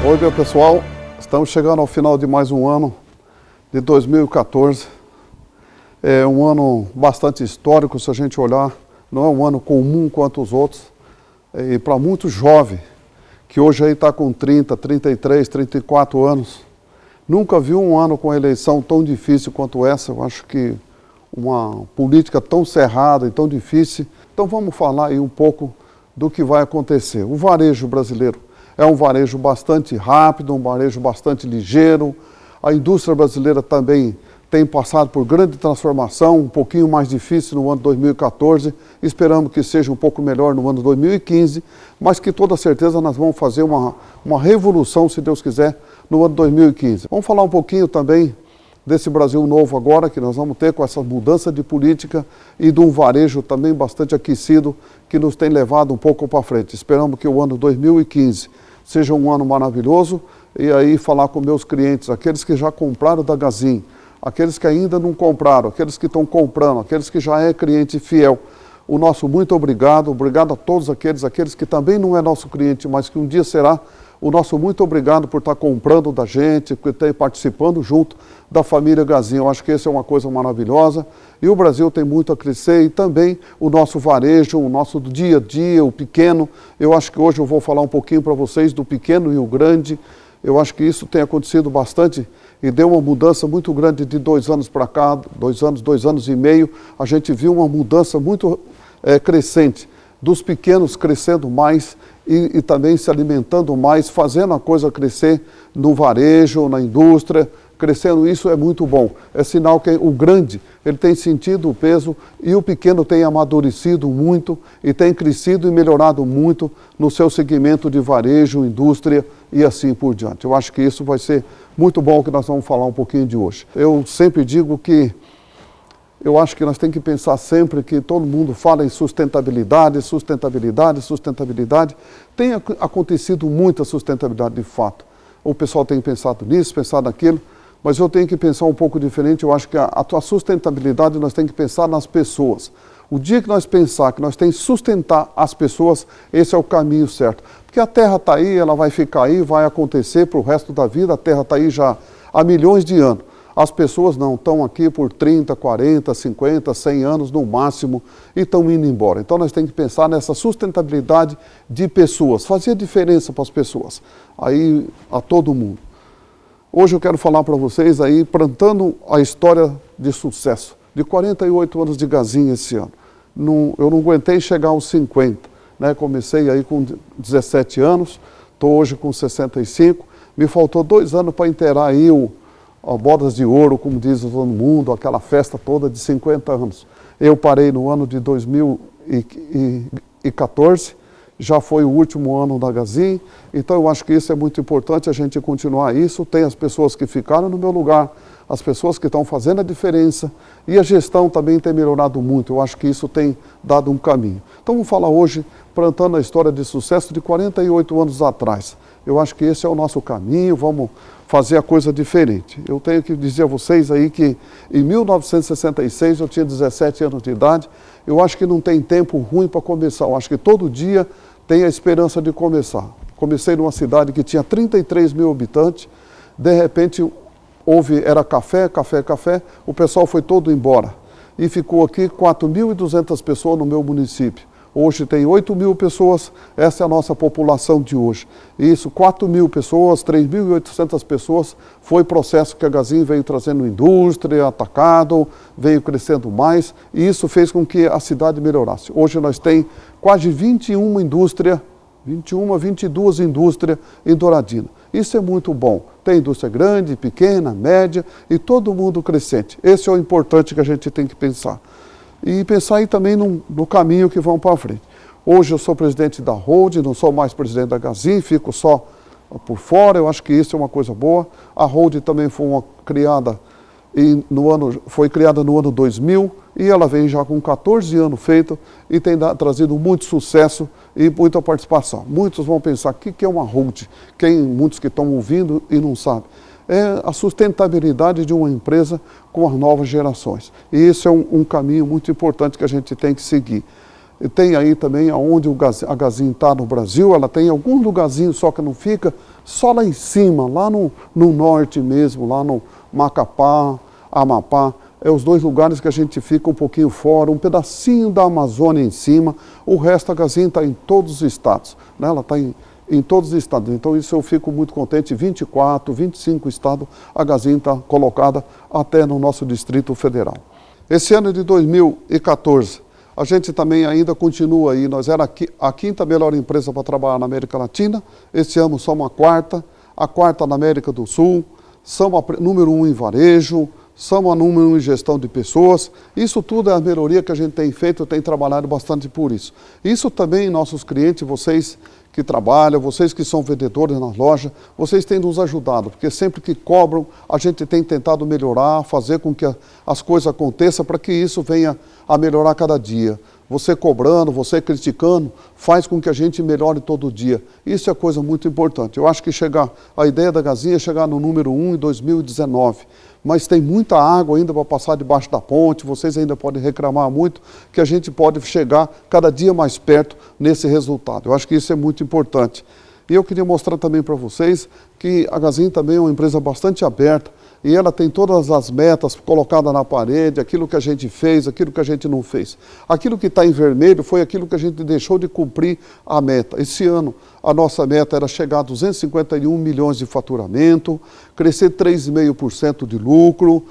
Oi, meu pessoal, estamos chegando ao final de mais um ano de 2014. É um ano bastante histórico, se a gente olhar, não é um ano comum quanto os outros. E para muito jovem, que hoje aí está com 30, 33, 34 anos, nunca viu um ano com eleição tão difícil quanto essa. Eu acho que uma política tão cerrada e tão difícil. Então vamos falar aí um pouco do que vai acontecer. O varejo brasileiro é um varejo bastante rápido, um varejo bastante ligeiro. A indústria brasileira também tem passado por grande transformação, um pouquinho mais difícil no ano 2014. Esperamos que seja um pouco melhor no ano 2015, mas que toda certeza nós vamos fazer uma revolução, se Deus quiser, no ano 2015. Vamos falar um pouquinho também desse Brasil novo agora, que nós vamos ter com essa mudança de política e de um varejo também bastante aquecido, que nos tem levado um pouco para frente. Esperamos que o ano 2015 seja um ano maravilhoso, e aí falar com meus clientes, aqueles que já compraram da Gazin, aqueles que ainda não compraram, aqueles que estão comprando, aqueles que já é cliente fiel, o nosso muito obrigado, obrigado a todos aqueles que também não é nosso cliente, mas que um dia será, o nosso muito obrigado por estar comprando da gente, por estar participando junto da família Gazin. Eu acho que essa é uma coisa maravilhosa e o Brasil tem muito a crescer e também o nosso varejo, o nosso dia a dia, o pequeno. Eu acho que hoje eu vou falar um pouquinho para vocês do pequeno e o grande. Eu acho que isso tem acontecido bastante e deu uma mudança muito grande de 2 anos para cá, 2 anos e meio. A gente viu uma mudança muito crescente, dos pequenos crescendo mais e também se alimentando mais, fazendo a coisa crescer no varejo, na indústria, crescendo. Isso é muito bom. É sinal que o grande, ele tem sentido o peso e o pequeno tem amadurecido muito e tem crescido e melhorado muito no seu segmento de varejo, indústria e assim por diante. Eu acho que isso vai ser muito bom, que nós vamos falar um pouquinho de hoje. Eu sempre digo que eu acho que nós temos que pensar sempre que todo mundo fala em sustentabilidade, sustentabilidade, sustentabilidade. Tem acontecido muita sustentabilidade de fato. O pessoal tem pensado nisso, pensado naquilo, mas eu tenho que pensar um pouco diferente. Eu acho que a sustentabilidade nós temos que pensar nas pessoas. O dia que nós pensar que nós temos que sustentar as pessoas, esse é o caminho certo. Porque a terra está aí, ela vai ficar aí, vai acontecer para o resto da vida, a terra está aí já há milhões de anos. As pessoas não estão aqui por 30, 40, 50, 100 anos no máximo e estão indo embora. Então nós temos que pensar nessa sustentabilidade de pessoas, fazer diferença para as pessoas, aí a todo mundo. Hoje eu quero falar para vocês aí, plantando a história de sucesso, de 48 anos de Gazin esse ano. Eu não aguentei chegar aos 50, né? Comecei aí com 17 anos, estou hoje com 65, me faltou 2 anos para inteirar aí bodas de ouro, como diz todo mundo, aquela festa toda de 50 anos. Eu parei no ano de 2014, já foi o último ano da Gazin, então eu acho que isso é muito importante, a gente continuar isso. Tem as pessoas que ficaram no meu lugar, as pessoas que estão fazendo a diferença, e a gestão também tem melhorado muito. Eu acho que isso tem dado um caminho. Então vamos falar hoje, plantando a história de sucesso de 48 anos atrás. Eu acho que esse é o nosso caminho, vamos fazer a coisa diferente. Eu tenho que dizer a vocês aí que em 1966 eu tinha 17 anos de idade. Eu acho que não tem tempo ruim para começar. Eu acho que todo dia tem a esperança de começar. Comecei numa cidade que tinha 33 mil habitantes. De repente era café, café, café. O pessoal foi todo embora. E ficou aqui 4.200 pessoas no meu município. Hoje tem 8.000 pessoas, essa é a nossa população de hoje. Isso, 4.000 pessoas, 3.800 pessoas, foi processo que a Gazin veio trazendo indústria, atacado, veio crescendo mais, e isso fez com que a cidade melhorasse. Hoje nós temos quase 22 indústrias em Douradina. Isso é muito bom. Tem indústria grande, pequena, média e todo mundo crescente. Esse é o importante que a gente tem que pensar. E pensar aí também no caminho que vão para frente. Hoje eu sou presidente da Holding, não sou mais presidente da Gazin, fico só por fora. Eu acho que isso é uma coisa boa. A Holding também foi criada no ano 2000 e ela vem já com 14 anos feito e tem trazido muito sucesso e muita participação. Muitos vão pensar, o que é uma Holding? Muitos que estão ouvindo e não sabem. É a sustentabilidade de uma empresa com as novas gerações. E esse é um caminho muito importante que a gente tem que seguir. Tem aí também onde a Gazin está no Brasil, ela tem alguns lugarzinhos só que não fica Só lá em cima, lá no norte mesmo, lá no Macapá, Amapá, é os dois lugares que a gente fica um pouquinho fora, um pedacinho da Amazônia em cima, o resto a Gazin está em todos os estados, né? Ela está em todos os estados, então isso eu fico muito contente, 24, 25 estados, a Gazin está colocada até no nosso Distrito Federal. Esse ano de 2014, a gente também ainda continua aí, nós era a quinta melhor empresa para trabalhar na América Latina, esse ano somos a quarta na América do Sul, somos a número 1 em varejo, somos a número 1 em gestão de pessoas, isso tudo é a melhoria que a gente tem feito, tem trabalhado bastante por isso. Isso também nossos clientes, vocês que trabalham, vocês que são vendedores na loja, vocês têm nos ajudado, porque sempre que cobram, a gente tem tentado melhorar, fazer com que as coisas aconteçam para que isso venha a melhorar cada dia. Você cobrando, você criticando, faz com que a gente melhore todo dia. Isso é coisa muito importante. Eu acho que a ideia da Gazin é chegar no número 1 em 2019. Mas tem muita água ainda para passar debaixo da ponte, vocês ainda podem reclamar muito, que a gente pode chegar cada dia mais perto nesse resultado. Eu acho que isso é muito importante. E eu queria mostrar também para vocês que a Gazin também é uma empresa bastante aberta, e ela tem todas as metas colocadas na parede, aquilo que a gente fez, aquilo que a gente não fez. Aquilo que está em vermelho foi aquilo que a gente deixou de cumprir a meta. Esse ano, a nossa meta era chegar a 251 milhões de faturamento, crescer 3,5% de lucro,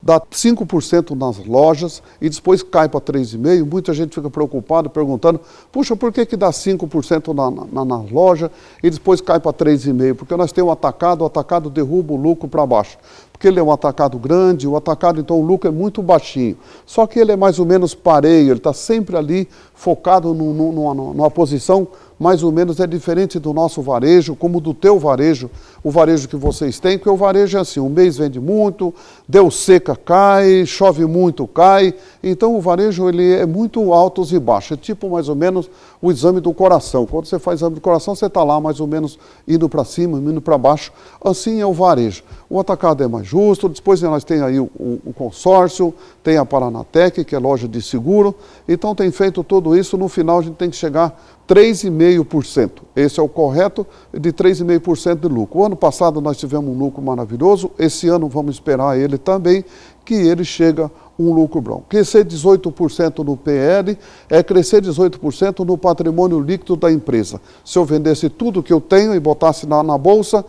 dá 5% nas lojas e depois cai para 3,5%. Muita gente fica preocupada, perguntando, puxa, por que dá 5% na loja e depois cai para 3,5%? Porque nós temos o atacado derruba o lucro para baixo. Porque ele é um atacado grande, o atacado, então, o lucro é muito baixinho. Só que ele é mais ou menos pareio, ele está sempre ali focado numa posição mais ou menos é diferente do nosso varejo, como do teu varejo, o varejo que vocês têm, porque o varejo é assim, um mês vende muito, deu seca, cai, chove muito, cai. Então o varejo ele é muito altos e baixos, é tipo mais ou menos o exame do coração. Quando você faz exame do coração, você está lá mais ou menos indo para cima, indo para baixo, assim é o varejo. O atacado é mais justo, depois nós temos aí o consórcio, tem a Paranatec, que é loja de seguro, então tem feito tudo isso, no final a gente tem que chegar 3,5%. Esse é o correto, de 3,5% de lucro. O ano passado nós tivemos um lucro maravilhoso, esse ano vamos esperar ele também, que ele chega um lucro bom. Crescer 18% no PL é crescer 18% no patrimônio líquido da empresa. Se eu vendesse tudo que eu tenho e botasse na bolsa,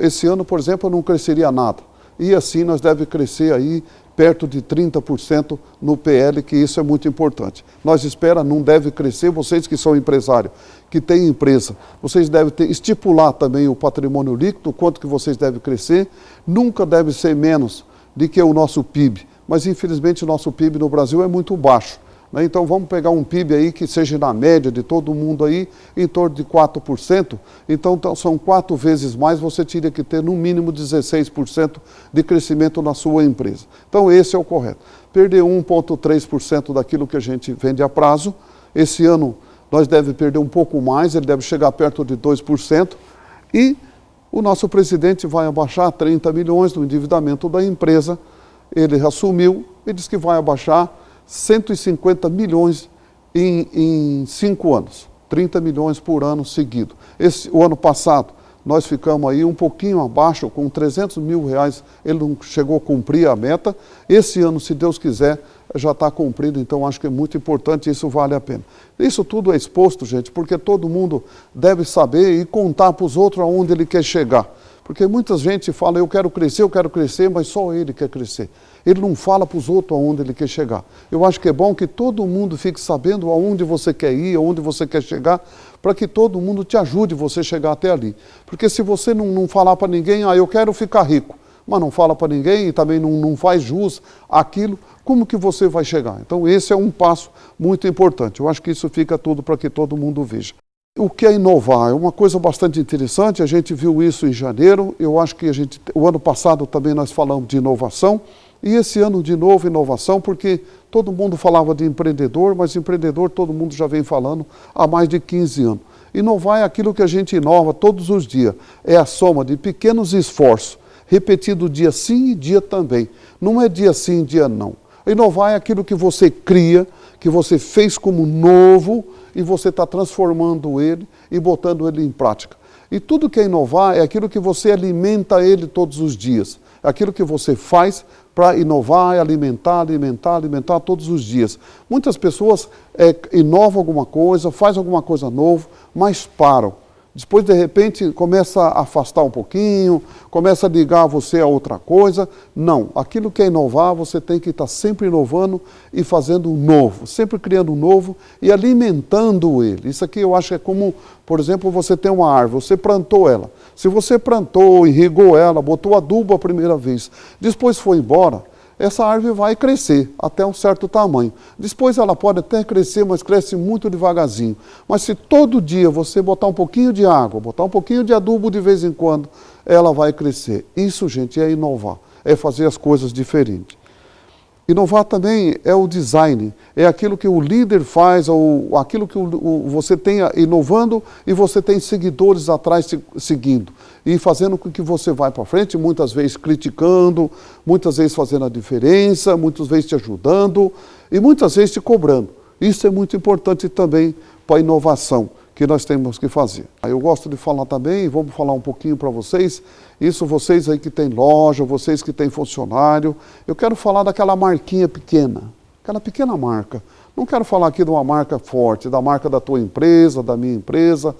esse ano, por exemplo, eu não cresceria nada. E assim nós devemos crescer aí perto de 30% no PL, que isso é muito importante. Nós não deve crescer, vocês que são empresários, que têm empresa, vocês devem estipular também o patrimônio líquido, quanto que vocês devem crescer, nunca deve ser menos do que o nosso PIB, mas infelizmente o nosso PIB no Brasil é muito baixo. Então vamos pegar um PIB aí que seja na média de todo mundo aí, em torno de 4%, então são 4 vezes mais, você teria que ter no mínimo 16% de crescimento na sua empresa. Então esse é o correto. Perder 1,3% daquilo que a gente vende a prazo, esse ano nós devemos perder um pouco mais, ele deve chegar perto de 2%, e o nosso presidente vai abaixar 30 milhões do endividamento da empresa, ele assumiu e disse que vai abaixar 150 milhões em 5 anos, 30 milhões por ano seguido. O ano passado, nós ficamos aí um pouquinho abaixo, com 300 mil reais, ele não chegou a cumprir a meta. Esse ano, se Deus quiser, já está cumprido, então acho que é muito importante, isso vale a pena. Isso tudo é exposto, gente, porque todo mundo deve saber e contar para os outros aonde ele quer chegar. Porque muita gente fala, eu quero crescer, mas só ele quer crescer. Ele não fala para os outros aonde ele quer chegar. Eu acho que é bom que todo mundo fique sabendo aonde você quer ir, aonde você quer chegar, para que todo mundo te ajude você chegar até ali. Porque se você não falar para ninguém, eu quero ficar rico, mas não fala para ninguém e também não faz jus àquilo, como que você vai chegar? Então esse é um passo muito importante. Eu acho que isso fica tudo para que todo mundo veja. O que é inovar? É uma coisa bastante interessante, a gente viu isso em janeiro, eu acho que o ano passado também nós falamos de inovação, e esse ano de novo inovação, porque todo mundo falava de empreendedor, mas empreendedor todo mundo já vem falando há mais de 15 anos. Inovar é aquilo que a gente inova todos os dias, é a soma de pequenos esforços, repetido dia sim e dia também, não é dia sim e dia não. Inovar é aquilo que você cria, que você fez como novo, e você está transformando ele e botando ele em prática. E tudo que é inovar é aquilo que você alimenta ele todos os dias. É aquilo que você faz para inovar, alimentar todos os dias. Muitas pessoas inovam alguma coisa, fazem alguma coisa nova, mas param. Depois, de repente, começa a afastar um pouquinho, começa a ligar você a outra coisa. Não, aquilo que é inovar, você tem que estar sempre inovando e fazendo um novo, sempre criando um novo e alimentando ele. Isso aqui eu acho que é como, por exemplo, você tem uma árvore, você plantou ela. Se você plantou, irrigou ela, botou adubo a primeira vez, depois foi embora, essa árvore vai crescer até um certo tamanho. Depois ela pode até crescer, mas cresce muito devagarzinho. Mas se todo dia você botar um pouquinho de água, botar um pouquinho de adubo de vez em quando, ela vai crescer. Isso, gente, é inovar, é fazer as coisas diferentes. Inovar também é o design, é aquilo que o líder faz, ou aquilo que você tem inovando e você tem seguidores atrás seguindo. E fazendo com que você vá para frente, muitas vezes criticando, muitas vezes fazendo a diferença, muitas vezes te ajudando e muitas vezes te cobrando. Isso é muito importante também para a inovação que nós temos que fazer. Eu gosto de falar também, vamos falar um pouquinho para vocês, isso vocês aí que têm loja, vocês que têm funcionário, eu quero falar daquela marquinha pequena, aquela pequena marca. Não quero falar aqui de uma marca forte, da marca da tua empresa, da minha empresa,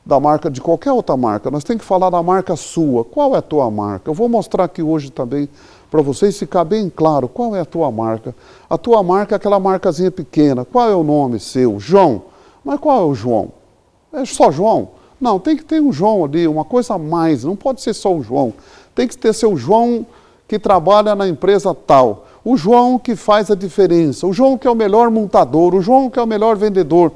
da marca de qualquer outra marca. Nós temos que falar da marca sua. Qual é a tua marca? Eu vou mostrar aqui hoje também para vocês ficar bem claro qual é a tua marca. A tua marca é aquela marcazinha pequena. Qual é o nome seu? João. Mas qual é o João? É só João? Não, tem que ter um João ali, uma coisa a mais. Não pode ser só o João. Tem que ter seu João que trabalha na empresa tal. O João que faz a diferença. O João que é o melhor montador. O João que é o melhor vendedor.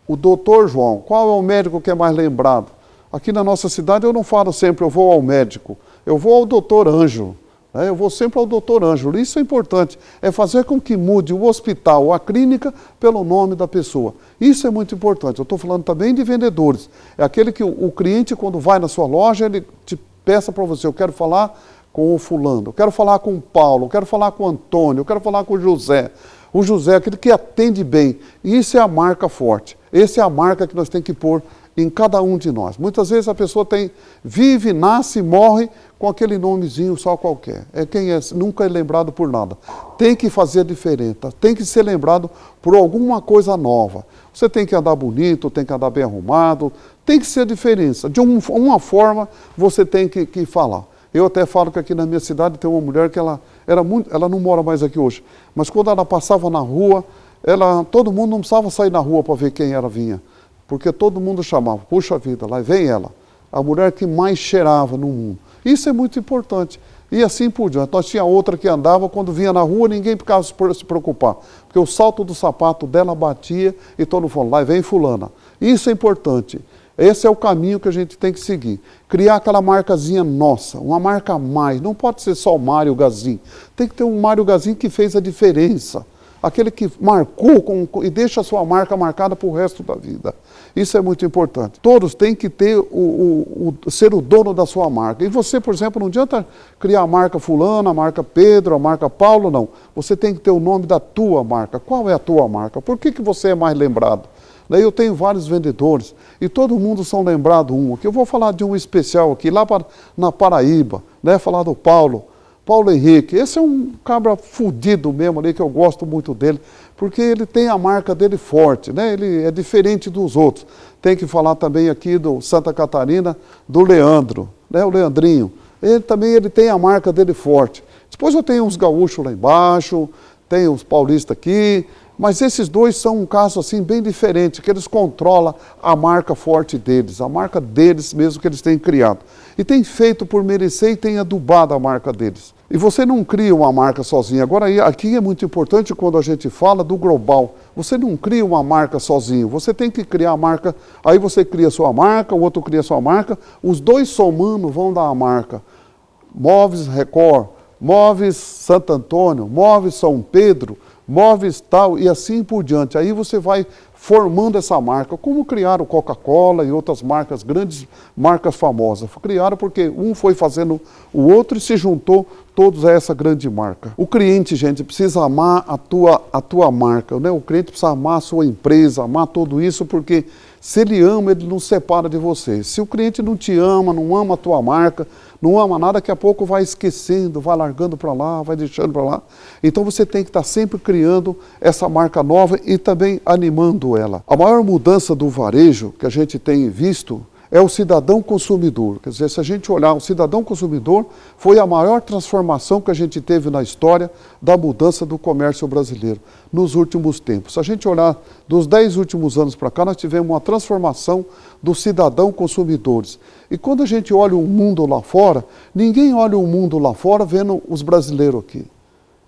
O doutor João. Qual é o médico que é mais lembrado? Aqui na nossa cidade eu não falo sempre eu vou ao médico. Eu vou ao doutor Ângelo. Eu vou sempre ao doutor Ângelo. Isso é importante. É fazer com que mude o hospital, a clínica, pelo nome da pessoa. Isso é muito importante. Eu estou falando também de vendedores. É aquele que o cliente, quando vai na sua loja, ele te peça para você, eu quero falar com o fulano, eu quero falar com o Paulo, eu quero falar com o Antônio, eu quero falar com o José. O José é aquele que atende bem. Isso é a marca forte. Essa é a marca que nós temos que pôr em cada um de nós. Muitas vezes a pessoa vive, nasce, morre com aquele nomezinho só qualquer. Nunca é lembrado por nada. Tem que fazer diferença, tem que ser lembrado por alguma coisa nova. Você tem que andar bonito, tem que andar bem arrumado, tem que ser diferença. De uma forma você tem que falar. Eu até falo que aqui na minha cidade tem uma mulher que ela não mora mais aqui hoje, mas quando ela passava na rua, todo mundo não precisava sair na rua para ver quem ela vinha. Porque todo mundo chamava, puxa vida, lá vem ela, a mulher que mais cheirava no mundo. Isso é muito importante. E assim por diante. Nós tinha outra que andava, quando vinha na rua, ninguém ficava se preocupar. Porque o salto do sapato dela batia e todo mundo falou, lá vem fulana. Isso é importante. Esse é o caminho que a gente tem que seguir. Criar aquela marcazinha nossa, uma marca a mais. Não pode ser só o Mário Gazin. Tem que ter um Mário Gazin que fez a diferença. Aquele que marcou e deixa a sua marca marcada para o resto da vida. Isso é muito importante. Todos têm que ter ser o dono da sua marca. E você, por exemplo, não adianta criar a marca fulano, a marca Pedro, a marca Paulo, não. Você tem que ter o nome da tua marca. Qual é a tua marca? Por que você é mais lembrado? Daí eu tenho vários vendedores e todo mundo são lembrados um. Aqui eu vou falar de um especial aqui, lá na Paraíba, né? Falar do Paulo Henrique. Esse é um cabra fudido mesmo ali, que eu gosto muito dele, porque ele tem a marca dele forte, né? Ele é diferente dos outros. Tem que falar também aqui do Santa Catarina, do Leandro, né? O Leandrinho. Ele tem a marca dele forte. Depois eu tenho uns gaúchos lá embaixo, tem os paulistas aqui, mas esses dois são um caso assim bem diferente, que eles controlam a marca forte deles, a marca deles mesmo que eles têm criado. E tem feito por merecer e tem adubado a marca deles. E você não cria uma marca sozinho. Agora, aqui é muito importante quando a gente fala do global. Você não cria uma marca sozinho, você tem que criar a marca, aí você cria a sua marca, o outro cria a sua marca, os dois somando vão dar a marca. Móveis Record, Móveis Santo Antônio, Móveis São Pedro, Móveis tal e assim por diante. Aí você vai formando essa marca, como criaram Coca-Cola e outras marcas, grandes marcas famosas. Criaram porque um foi fazendo o outro e se juntou todos a essa grande marca. O cliente, gente, precisa amar a tua marca, né? O cliente precisa amar a sua empresa, amar tudo isso, porque Se ele ama, ele não separa de você. Se o cliente não te ama, não ama a tua marca, não ama nada, daqui a pouco vai esquecendo, vai largando para lá, vai deixando para lá. Então você tem que estar sempre criando essa marca nova e também animando ela. A maior mudança do varejo que a gente tem visto é o cidadão consumidor. Quer dizer, se a gente olhar o cidadão consumidor, foi a maior transformação que a gente teve na história da mudança do comércio brasileiro nos últimos tempos. Se a gente olhar dos 10 últimos anos para cá, nós tivemos uma transformação do cidadão consumidores. E quando a gente olha o mundo lá fora, ninguém olha o mundo lá fora vendo os brasileiros aqui.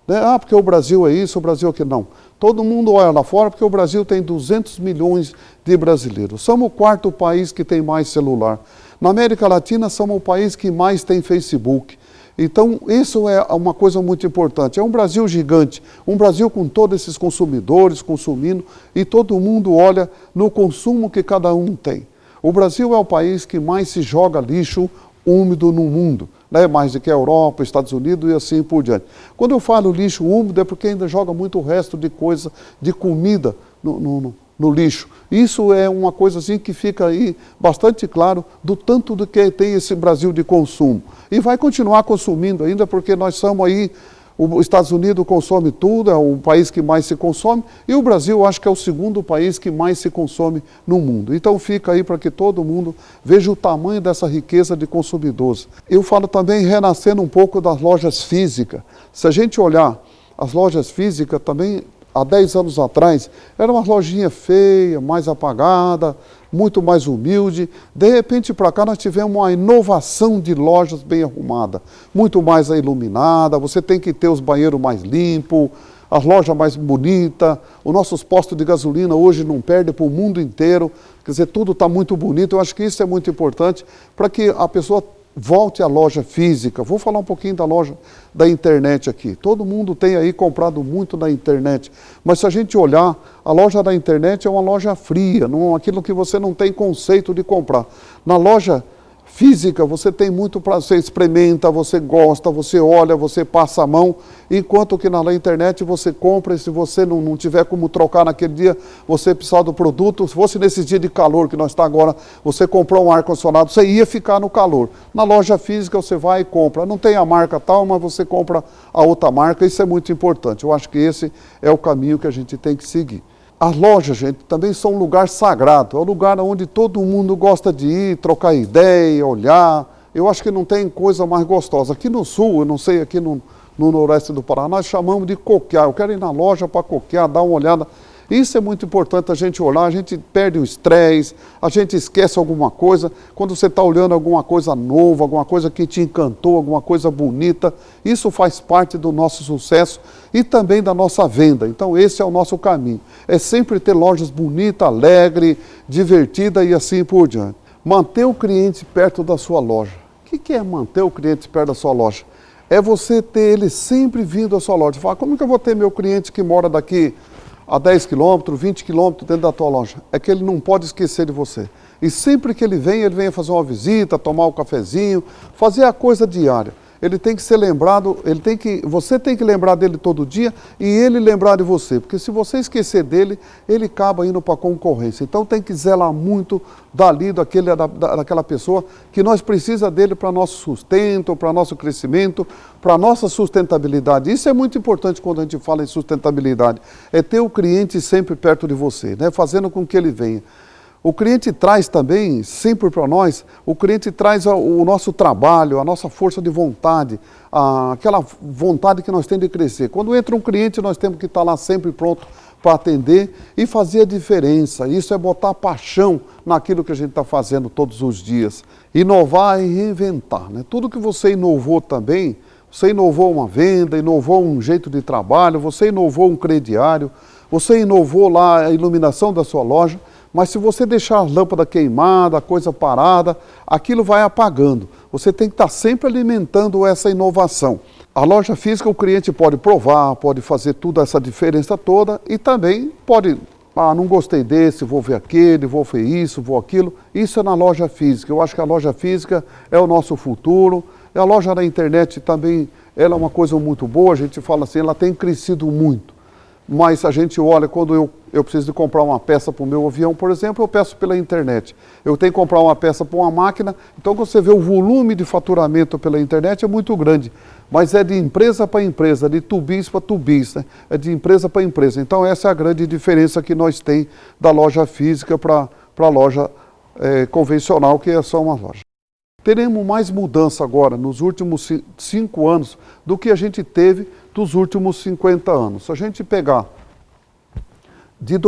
Ah, porque o Brasil é isso, o Brasil é aquilo. Não. Todo mundo olha lá fora porque o Brasil tem 200 milhões de brasileiros. Somos o quarto país que tem mais celular. Na América Latina, somos o país que mais tem Facebook. Então, isso é uma coisa muito importante. É um Brasil gigante, um Brasil com todos esses consumidores consumindo e todo mundo olha no consumo que cada um tem. O Brasil é o país que mais se joga lixo úmido no mundo, né? Mais do que a Europa, Estados Unidos e assim por diante. Quando eu falo lixo úmido é porque ainda joga muito o resto de coisa, de comida no lixo. Isso é uma coisa assim que fica aí bastante claro do tanto do que tem esse Brasil de consumo. E vai continuar consumindo ainda porque nós somos aí, os Estados Unidos consome tudo, é o país que mais se consome, e o Brasil acho que é o segundo país que mais se consome no mundo. Então fica aí para que todo mundo veja o tamanho dessa riqueza de consumidores. Eu falo também renascendo um pouco das lojas físicas. Se a gente olhar as lojas físicas também, há 10 anos atrás, era uma lojinha feia, mais apagada, muito mais humilde. De repente para cá nós tivemos uma inovação de lojas bem arrumada, muito mais iluminada, você tem que ter os banheiros mais limpos, as lojas mais bonitas, os nossos postos de gasolina hoje não perdem para o mundo inteiro, quer dizer, tudo está muito bonito. Eu acho que isso é muito importante para que a pessoa volte à loja física. Vou falar um pouquinho da loja da internet aqui. Todo mundo tem aí comprado muito na internet, mas se a gente olhar, a loja da internet é uma loja fria, não, aquilo que você não tem conceito de comprar. Na loja física você tem muito para você experimenta, você gosta, você olha, você passa a mão, enquanto que na internet você compra e se você não tiver como trocar naquele dia, você precisar do produto, se fosse nesse dia de calor que nós está agora, você comprou um ar-condicionado, você ia ficar no calor. Na loja física você vai e compra, não tem a marca tal, mas você compra a outra marca, isso é muito importante. Eu acho que esse é o caminho que a gente tem que seguir. As lojas, gente, também são um lugar sagrado, é um lugar onde todo mundo gosta de ir, trocar ideia, olhar. Eu acho que não tem coisa mais gostosa. Aqui no sul, eu não sei, aqui no noroeste do Paraná, nós chamamos de coquear. Eu quero ir na loja para coquear, dar uma olhada. Isso é muito importante a gente olhar, a gente perde o estresse, a gente esquece alguma coisa. Quando você está olhando alguma coisa nova, alguma coisa que te encantou, alguma coisa bonita, isso faz parte do nosso sucesso e também da nossa venda. Então esse é o nosso caminho. É sempre ter lojas bonitas, alegres, divertidas e assim por diante. Manter o cliente perto da sua loja. O que é manter o cliente perto da sua loja? É você ter ele sempre vindo à sua loja. Fala, como que eu vou ter meu cliente que mora daqui a 10 quilômetros, 20 quilômetros dentro da tua loja? É que ele não pode esquecer de você. E sempre que ele vem fazer uma visita, tomar um cafezinho, fazer a coisa diária. Ele tem que ser lembrado, você tem que lembrar dele todo dia e ele lembrar de você. Porque se você esquecer dele, ele acaba indo para a concorrência. Então tem que zelar muito daquela pessoa que nós precisamos dele para nosso sustento, para nosso crescimento, para nossa sustentabilidade. Isso é muito importante quando a gente fala em sustentabilidade. É ter o cliente sempre perto de você, né? Fazendo com que ele venha. O cliente traz também, sempre para nós, o cliente traz o nosso trabalho, a nossa força de vontade, aquela vontade que nós temos de crescer. Quando entra um cliente, nós temos que estar lá sempre pronto para atender e fazer a diferença. Isso é botar paixão naquilo que a gente está fazendo todos os dias. Inovar e reinventar, né? Tudo que você inovou também, você inovou uma venda, inovou um jeito de trabalho, você inovou um crediário, você inovou lá a iluminação da sua loja, mas se você deixar a lâmpada queimada, a coisa parada, aquilo vai apagando. Você tem que estar sempre alimentando essa inovação. A loja física, o cliente pode provar, pode fazer toda essa diferença toda e também pode, não gostei desse, vou ver aquele, vou ver isso, vou aquilo. Isso é na loja física. Eu acho que a loja física é o nosso futuro. A loja da internet também, ela é uma coisa muito boa, a gente fala assim, ela tem crescido muito. mas a gente olha, quando eu preciso de comprar uma peça para o meu avião, por exemplo, eu peço pela internet. Eu tenho que comprar uma peça para uma máquina, então quando você vê o volume de faturamento pela internet é muito grande, mas é de empresa para empresa, de tubis para tubis, né? É de empresa para empresa. Então essa é a grande diferença que nós temos da loja física para a loja convencional, que é só uma loja. Teremos mais mudança agora, nos últimos 5 anos, do que a gente teve dos últimos 50 anos. Se a gente pegar de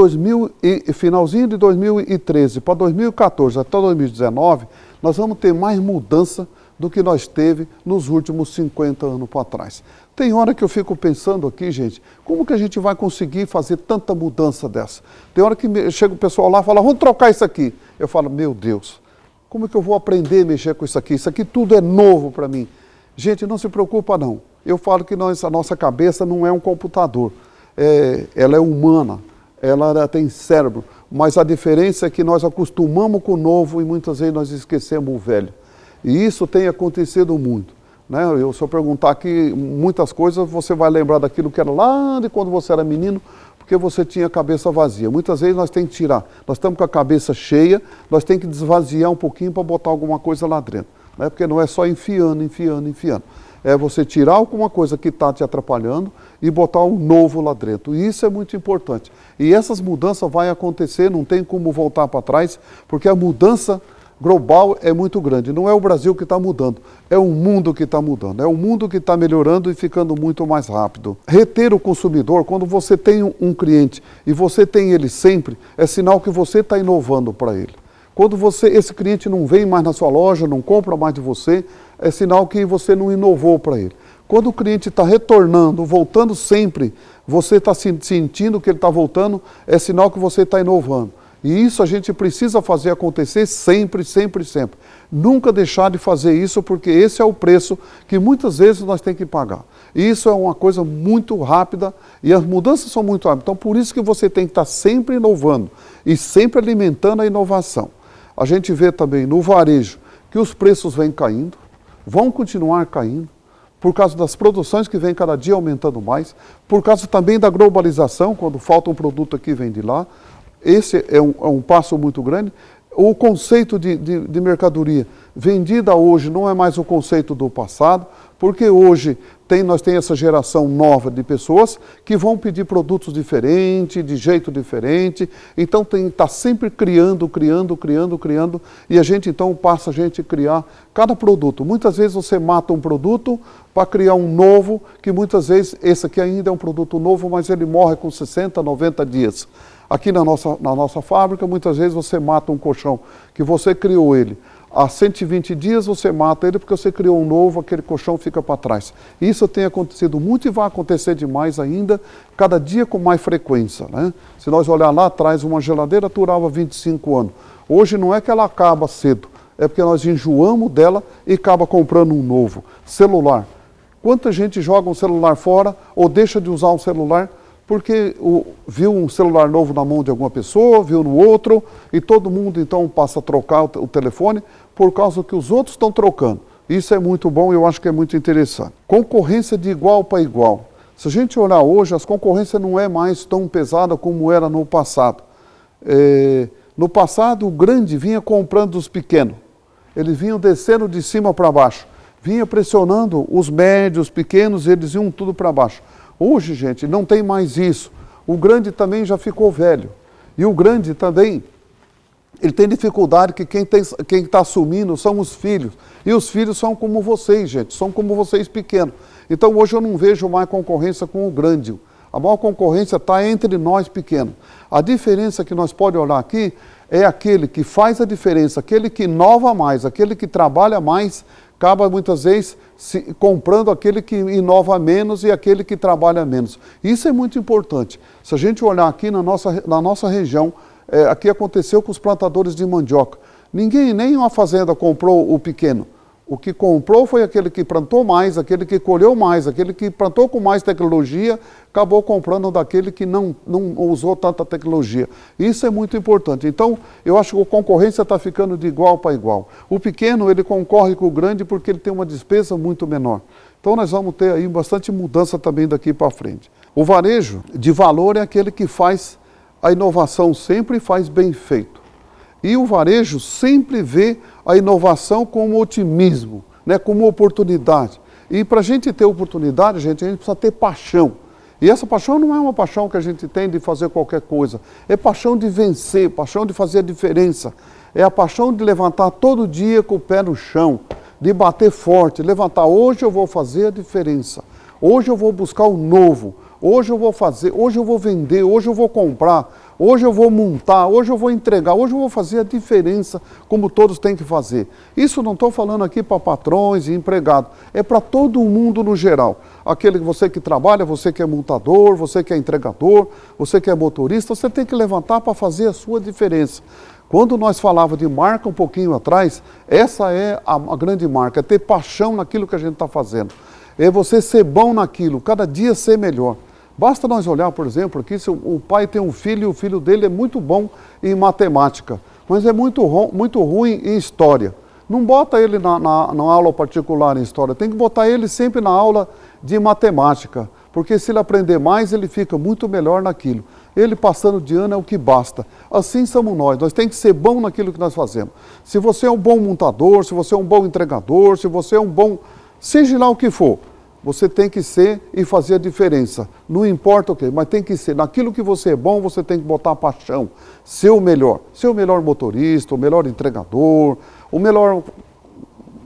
finalzinho de 2013 para 2014 até 2019, nós vamos ter mais mudança do que nós teve nos últimos 50 anos para trás. Tem hora que eu fico pensando aqui, gente, como que a gente vai conseguir fazer tanta mudança dessa? Tem hora que chega o pessoal lá e fala, vamos trocar isso aqui. Eu falo, meu Deus, como que eu vou aprender a mexer com isso aqui? Isso aqui tudo é novo para mim. Gente, não se preocupa não. Eu falo que a nossa cabeça não é um computador. Ela é humana, ela tem cérebro. Mas a diferença é que nós acostumamos com o novo e muitas vezes nós esquecemos o velho. E isso tem acontecido muito. Né? Se eu perguntar aqui muitas coisas, você vai lembrar daquilo que era lá de quando você era menino, porque você tinha a cabeça vazia. Muitas vezes nós temos que tirar. Nós estamos com a cabeça cheia, nós temos que desvaziar um pouquinho para botar alguma coisa lá dentro. Né? Porque não é só enfiando. É você tirar alguma coisa que está te atrapalhando e botar um novo lá dentro. E isso é muito importante. E essas mudanças vão acontecer, não tem como voltar para trás, porque a mudança global é muito grande. Não é o Brasil que está mudando, é o mundo que está mudando. É o mundo que está melhorando e ficando muito mais rápido. Reter o consumidor, quando você tem um cliente e você tem ele sempre, é sinal que você está inovando para ele. Quando esse cliente não vem mais na sua loja, não compra mais de você, é sinal que você não inovou para ele. Quando o cliente está retornando, voltando sempre, você está sentindo que ele está voltando, é sinal que você está inovando. E isso a gente precisa fazer acontecer sempre. Nunca deixar de fazer isso, porque esse é o preço que muitas vezes nós temos que pagar. E isso é uma coisa muito rápida e as mudanças são muito rápidas. Então, por isso que você tem que estar sempre inovando e sempre alimentando a inovação. A gente vê também no varejo que os preços vêm caindo, vão continuar caindo, por causa das produções que vêm cada dia aumentando mais, por causa também da globalização, quando falta um produto aqui, vem de lá. Esse é um passo muito grande. O conceito de mercadoria vendida hoje não é mais o conceito do passado, porque hoje nós temos essa geração nova de pessoas que vão pedir produtos diferentes, de jeito diferente, então tem que estar sempre criando, e a gente então passa a criar cada produto. Muitas vezes você mata um produto para criar um novo, que muitas vezes esse aqui ainda é um produto novo, mas ele morre com 60, 90 dias. Aqui na nossa fábrica, muitas vezes você mata um colchão, que você criou ele. Há 120 dias você mata ele porque você criou um novo, aquele colchão fica para trás. Isso tem acontecido muito e vai acontecer demais ainda, cada dia com mais frequência. Né? Se nós olhar lá atrás, uma geladeira durava 25 anos. Hoje não é que ela acaba cedo, é porque nós enjoamos dela e acaba comprando um novo. Celular. Quanta gente joga um celular fora ou deixa de usar um celular porque viu um celular novo na mão de alguma pessoa, viu no outro, e todo mundo então passa a trocar o telefone por causa que os outros estão trocando. Isso é muito bom e eu acho que é muito interessante. Concorrência de igual para igual. Se a gente olhar hoje, as concorrências não é mais tão pesada como era no passado. No passado, o grande vinha comprando os pequenos. Eles vinham descendo de cima para baixo. Vinha pressionando os médios, os pequenos, eles iam tudo para baixo. Hoje, gente, não tem mais isso. O grande também já ficou velho. E o grande também, ele tem dificuldade que quem está assumindo são os filhos. E os filhos são como vocês, gente, são como vocês pequenos. Então hoje eu não vejo mais concorrência com o grande. A maior concorrência está entre nós pequenos. A diferença que nós podemos olhar aqui é aquele que faz a diferença, aquele que inova mais, aquele que trabalha mais, acaba muitas vezes comprando aquele que inova menos e aquele que trabalha menos. Isso é muito importante. Se a gente olhar aqui na nossa região, aqui aconteceu com os plantadores de mandioca. Nem uma fazenda comprou o pequeno. O que comprou foi aquele que plantou mais, aquele que colheu mais, aquele que plantou com mais tecnologia, acabou comprando daquele que não usou tanta tecnologia. Isso é muito importante. Então, eu acho que a concorrência está ficando de igual para igual. O pequeno, ele concorre com o grande porque ele tem uma despesa muito menor. Então, nós vamos ter aí bastante mudança também daqui para frente. O varejo de valor é aquele que faz a inovação, sempre faz bem feito. E o varejo sempre vê a inovação como otimismo, né, como oportunidade. E para a gente ter oportunidade, a gente precisa ter paixão. E essa paixão não é uma paixão que a gente tem de fazer qualquer coisa. É paixão de vencer, paixão de fazer a diferença. É a paixão de levantar todo dia com o pé no chão, de bater forte, levantar, hoje eu vou fazer a diferença. Hoje eu vou buscar o novo. Hoje eu vou fazer, hoje eu vou vender, hoje eu vou comprar, hoje eu vou montar, hoje eu vou entregar, hoje eu vou fazer a diferença como todos têm que fazer. Isso não estou falando aqui para patrões e empregados, é para todo mundo no geral. Você que trabalha, você que é montador, você que é entregador, você que é motorista, você tem que levantar para fazer a sua diferença. Quando nós falávamos de marca um pouquinho atrás, essa é a grande marca, é ter paixão naquilo que a gente está fazendo. É você ser bom naquilo, cada dia ser melhor. Basta nós olhar, por exemplo, aqui, se o pai tem um filho e o filho dele é muito bom em matemática, mas é muito ruim em história. Não bota ele na aula particular em história, tem que botar ele sempre na aula de matemática, porque se ele aprender mais, ele fica muito melhor naquilo. Ele passando de ano é o que basta. Assim somos nós temos que ser bom naquilo que nós fazemos. Se você é um bom montador, se você é um bom entregador, se você é um bom... seja lá o que for, você tem que ser e fazer a diferença. Não importa o quê, mas tem que ser. Naquilo que você é bom, você tem que botar a paixão. Ser o melhor motorista, o melhor entregador,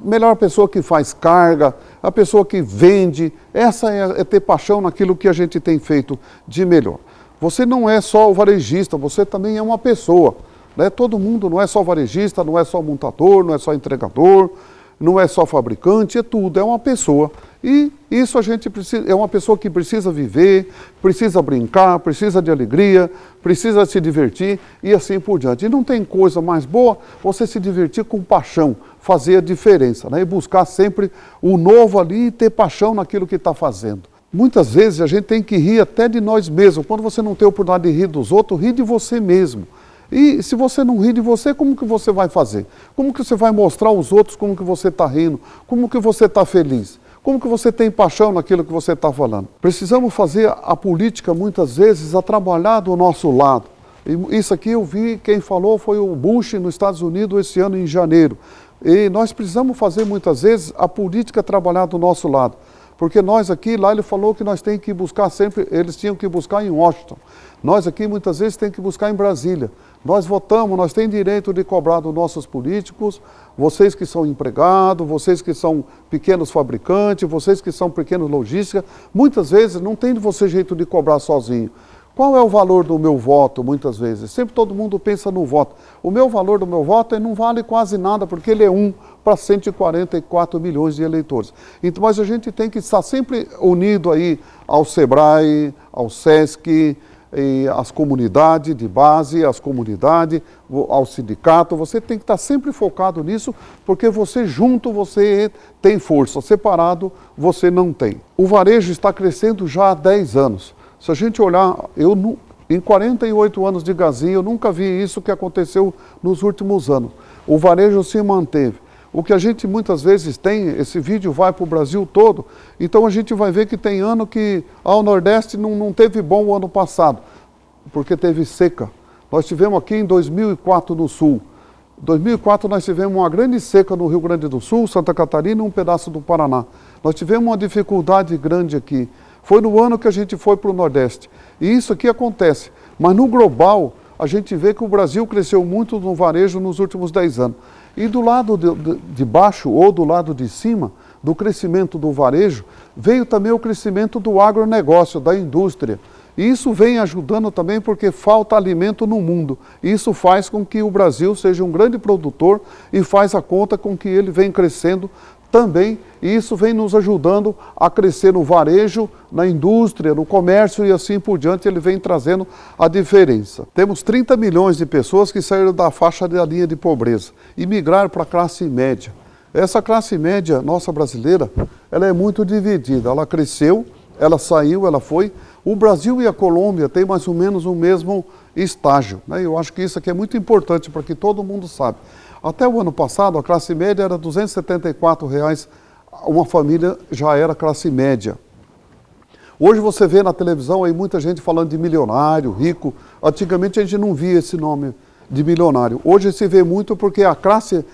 melhor pessoa que faz carga, a pessoa que vende. Essa é ter paixão naquilo que a gente tem feito de melhor. Você não é só o varejista, você também é uma pessoa. Né? Todo mundo não é só varejista, não é só montador, não é só entregador, não é só fabricante, é tudo, é uma pessoa. E isso a gente precisa, é uma pessoa que precisa viver, precisa brincar, precisa de alegria, precisa se divertir e assim por diante. E não tem coisa mais boa você se divertir com paixão, fazer a diferença, né? E buscar sempre o novo ali e ter paixão naquilo que está fazendo. Muitas vezes a gente tem que rir até de nós mesmos. Quando você não tem a oportunidade de rir dos outros, ri de você mesmo. E se você não rir de você, como que você vai fazer? Como que você vai mostrar aos outros como que você está rindo? Como que você está feliz? Como que você tem paixão naquilo que você está falando? Precisamos fazer a política, muitas vezes, a trabalhar do nosso lado. E isso aqui eu vi, quem falou foi o Bush nos Estados Unidos esse ano em janeiro. E nós precisamos fazer, muitas vezes, a política trabalhar do nosso lado. Porque nós aqui, lá ele falou que nós temos que buscar sempre, eles tinham que buscar em Washington. Nós aqui, muitas vezes, temos que buscar em Brasília. Nós votamos, nós temos direito de cobrar dos nossos políticos, vocês que são empregados, vocês que são pequenos fabricantes, vocês que são pequenos lojistas, muitas vezes não tem de você jeito de cobrar sozinho. Qual é o valor do meu voto, muitas vezes? Sempre todo mundo pensa no voto. O meu valor do meu voto não vale quase nada, porque ele é 1 para 144 milhões de eleitores. Então, mas a gente tem que estar sempre unido aí ao SEBRAE, ao SESC, e às comunidades de base, às comunidades, ao sindicato. Você tem que estar sempre focado nisso, porque você junto você tem força, separado você não tem. O varejo está crescendo já há 10 anos. Se a gente olhar, em 48 anos de Gazin, eu nunca vi isso que aconteceu nos últimos anos. O varejo se manteve. O que a gente muitas vezes tem, esse vídeo vai para o Brasil todo, então a gente vai ver que tem ano que ao Nordeste não teve bom o ano passado, porque teve seca. Nós tivemos aqui em 2004 no Sul. Em 2004 nós tivemos uma grande seca no Rio Grande do Sul, Santa Catarina e um pedaço do Paraná. Nós tivemos uma dificuldade grande aqui. Foi no ano que a gente foi para o Nordeste. E isso aqui acontece. Mas no global, a gente vê que o Brasil cresceu muito no varejo nos últimos 10 anos. E do lado de baixo ou do lado de cima do crescimento do varejo, veio também o crescimento do agronegócio, da indústria. E isso vem ajudando também porque falta alimento no mundo. Isso faz com que o Brasil seja um grande produtor e faz a conta com que ele vem crescendo também. E isso vem nos ajudando a crescer no varejo, na indústria, no comércio e assim por diante, ele vem trazendo a diferença. Temos 30 milhões de pessoas que saíram da faixa da linha de pobreza e migraram para a classe média. Essa classe média nossa brasileira, ela é muito dividida. Ela cresceu, ela saiu, ela foi. O Brasil e a Colômbia têm mais ou menos o mesmo estágio, né? Eu acho que isso aqui é muito importante para que todo mundo saiba. Até o ano passado, a classe média era R$ 274, uma família já era classe média. Hoje você vê na televisão aí muita gente falando de milionário, rico. Antigamente a gente não via esse nome de milionário. Hoje se vê muito porque a classe,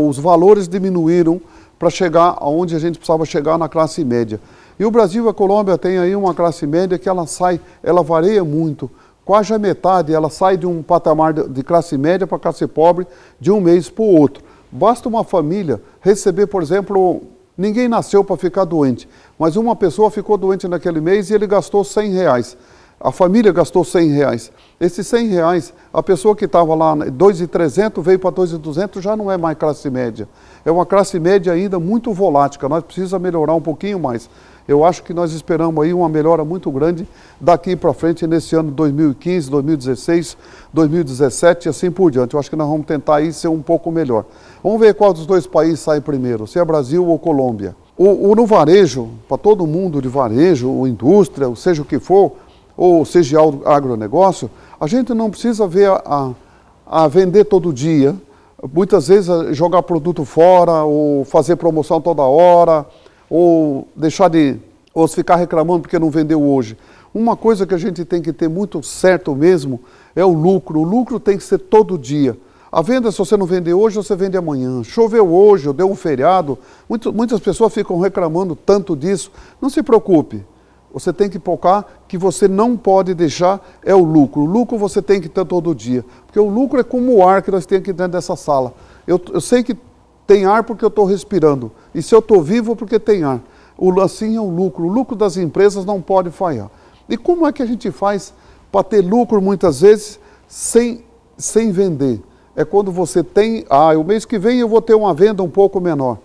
os valores diminuíram para chegar aonde a gente precisava chegar na classe média. E o Brasil e a Colômbia têm aí uma classe média que ela varia muito. Quase a metade, ela sai de um patamar de classe média para classe pobre de um mês para o outro. Basta uma família receber, por exemplo, ninguém nasceu para ficar doente, mas uma pessoa ficou doente naquele mês e ele gastou R$100. A família gastou R$100. Esses R$100, a pessoa que estava lá, 2.300, veio para 2.200, já não é mais classe média. É uma classe média ainda muito volátil, nós precisamos melhorar um pouquinho mais. Eu acho que nós esperamos aí uma melhora muito grande daqui para frente, nesse ano 2015, 2016, 2017 e assim por diante. Eu acho que nós vamos tentar aí ser um pouco melhor. Vamos ver qual dos dois países sai primeiro, se é Brasil ou Colômbia. No varejo, para todo mundo de varejo, ou indústria, ou seja o que for, ou seja agronegócio, a gente não precisa ver a vender todo dia, muitas vezes jogar produto fora, ou fazer promoção toda hora, ou ou ficar reclamando porque não vendeu hoje. Uma coisa que a gente tem que ter muito certo mesmo é o lucro. O lucro tem que ser todo dia. A venda, se você não vender hoje, você vende amanhã. Choveu hoje, ou deu um feriado. Muitas pessoas ficam reclamando tanto disso. Não se preocupe. Você tem que focar que você não pode deixar é o lucro. O lucro você tem que ter todo dia. Porque o lucro é como o ar que nós temos aqui dentro dessa sala. Eu sei que tem ar porque eu estou respirando. E se eu estou vivo, porque tem ar. Assim é o lucro. O lucro das empresas não pode falhar. E como é que a gente faz para ter lucro muitas vezes sem vender? É quando você tem, o mês que vem eu vou ter uma venda um pouco menor.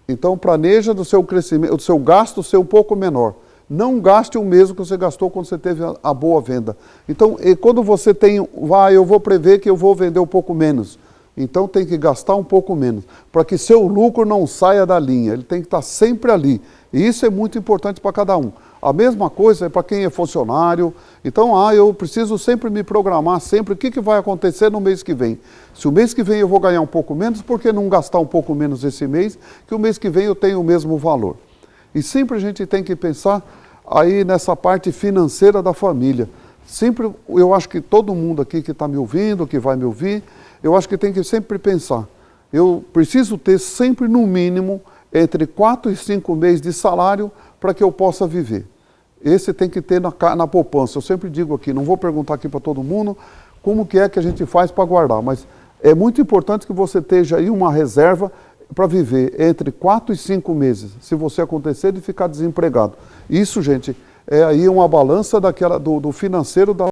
Então planeja do seu crescimento, do seu gasto ser um pouco menor. Não gaste o mesmo que você gastou quando você teve a boa venda. Então, quando você tem, eu vou prever que eu vou vender um pouco menos. Então tem que gastar um pouco menos, para que seu lucro não saia da linha, ele tem que estar sempre ali. E isso é muito importante para cada um. A mesma coisa é para quem é funcionário. Então, eu preciso sempre me programar, sempre o que vai acontecer no mês que vem. Se o mês que vem eu vou ganhar um pouco menos, por que não gastar um pouco menos esse mês, que o mês que vem eu tenho o mesmo valor? E sempre a gente tem que pensar aí nessa parte financeira da família. Sempre, eu acho que todo mundo aqui que está me ouvindo, que vai me ouvir, eu acho que tem que sempre pensar, eu preciso ter sempre no mínimo entre 4 e 5 meses de salário para que eu possa viver. Esse tem que ter na poupança. Eu sempre digo aqui, não vou perguntar aqui para todo mundo como que é que a gente faz para guardar, mas é muito importante que você esteja aí uma reserva para viver entre 4 e 5 meses, se você acontecer de ficar desempregado. Isso, gente, é aí uma balança do financeiro da